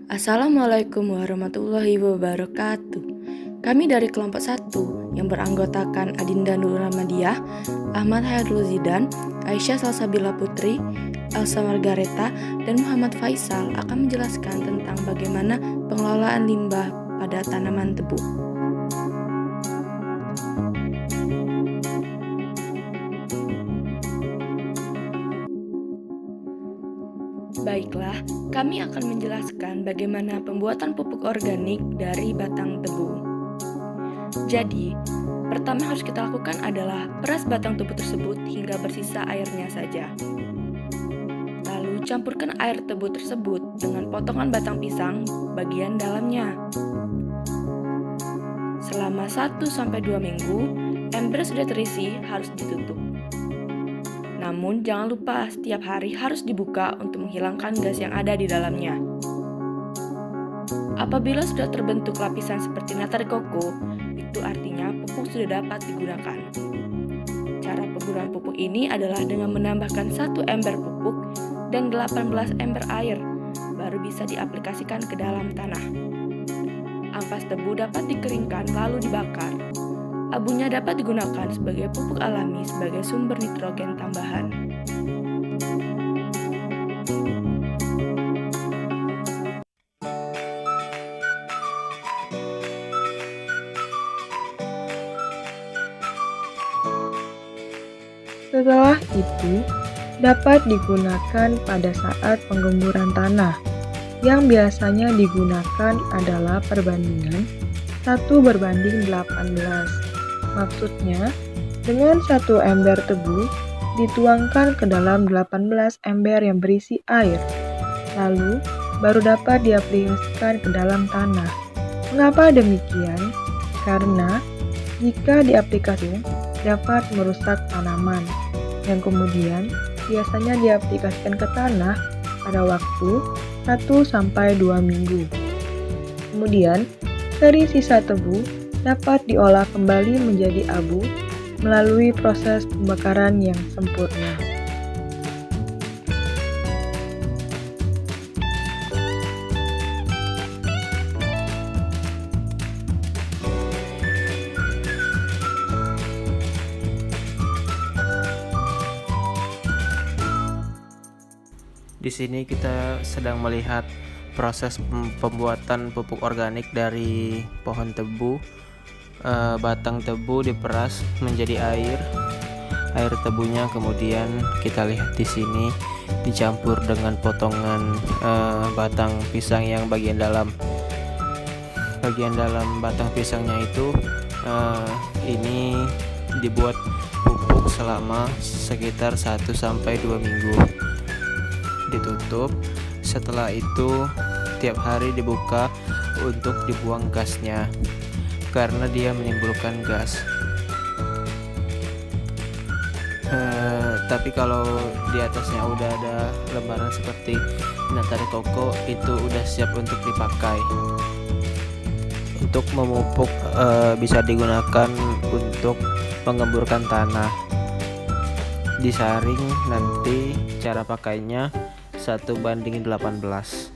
Assalamualaikum warahmatullahi wabarakatuh. Kami dari kelompok 1 yang beranggotakan Adinda Nur Rahmadiah, Ahmad Hairul Zidan, Aisyah Salsabila Putri, Elsa Margareta, dan Muhammad Faisal akan menjelaskan tentang bagaimana pengelolaan limbah pada tanaman tebu. Baiklah, kami akan menjelaskan bagaimana pembuatan pupuk organik dari batang tebu. Jadi, pertama yang harus kita lakukan adalah peras batang tebu tersebut hingga bersisa airnya saja. Lalu campurkan air tebu tersebut dengan potongan batang pisang bagian dalamnya. Selama 1-2 minggu, ember sudah terisi harus ditutup. Namun jangan lupa setiap hari harus dibuka untuk menghilangkan gas yang ada di dalamnya. Apabila sudah terbentuk lapisan seperti nata de coco, itu artinya pupuk sudah dapat digunakan. Cara penggunaan pupuk ini adalah dengan menambahkan 1 ember pupuk dan 18 ember air, baru bisa diaplikasikan ke dalam tanah. Ampas tebu dapat dikeringkan lalu dibakar. Abunya dapat digunakan sebagai pupuk alami sebagai sumber nitrogen tambahan. Setelah itu, dapat digunakan pada saat penggemburan tanah, yang biasanya digunakan adalah perbandingan 1:18. Maksudnya, dengan 1 ember tebu dituangkan ke dalam 18 ember yang berisi air, lalu baru dapat diaplikasikan ke dalam tanah. Mengapa demikian? Karena jika diaplikasikan dapat merusak tanaman, yang kemudian biasanya diaplikasikan ke tanah pada waktu 1-2 minggu. Kemudian, dari sisa tebu dapat diolah kembali menjadi abu melalui proses pembakaran yang sempurna. Di sini kita sedang melihat proses pembuatan pupuk organik dari pohon tebu. Batang tebu diperas menjadi air. Air tebunya kemudian kita lihat di sini dicampur dengan potongan batang pisang yang bagian dalam. Bagian dalam batang pisangnya itu ini dibuat pupuk selama sekitar 1-2 minggu. Ditutup. Setelah itu tiap hari dibuka untuk dibuang gasnya karena dia menimbulkan gas. Tapi kalau di atasnya udah ada lembaran seperti nata de coco, itu udah siap untuk dipakai. Untuk memupuk bisa digunakan untuk mengemburkan tanah. Disaring nanti cara pakainya 1:18.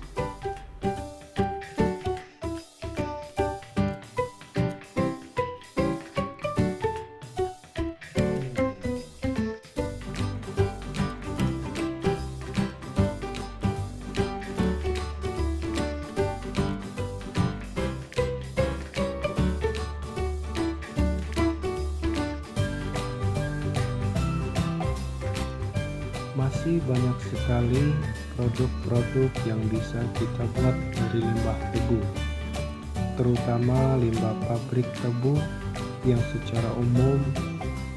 Masih banyak sekali produk-produk yang bisa kita buat dari limbah tebu, terutama limbah pabrik tebu yang secara umum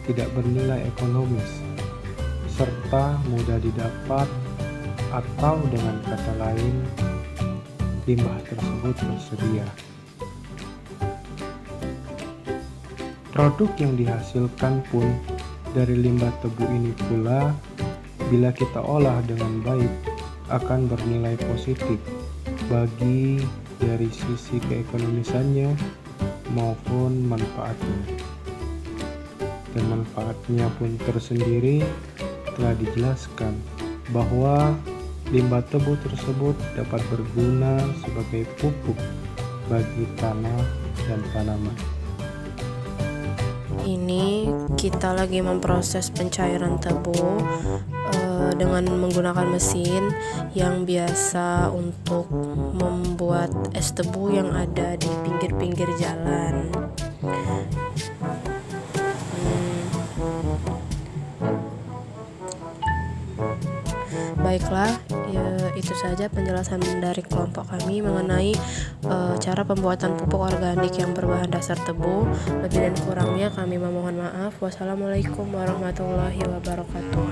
tidak bernilai ekonomis serta mudah didapat, atau dengan kata lain, limbah tersebut tersedia. Produk yang dihasilkan pun dari limbah tebu ini pula, bila kita olah dengan baik, akan bernilai positif bagi dari sisi keekonomisannya maupun manfaatnya. Dan manfaatnya pun tersendiri telah dijelaskan bahwa limbah tebu tersebut dapat berguna sebagai pupuk bagi tanah dan tanaman. Ini kita lagi memproses pencairan tebu dengan menggunakan mesin yang biasa untuk membuat es tebu yang ada di pinggir-pinggir jalan. Baiklah, ya, itu saja penjelasan dari kelompok kami mengenai cara pembuatan pupuk organik yang berbahan dasar tebu. Lebih dan kurangnya kami memohon maaf. Wassalamualaikum warahmatullahi wabarakatuh.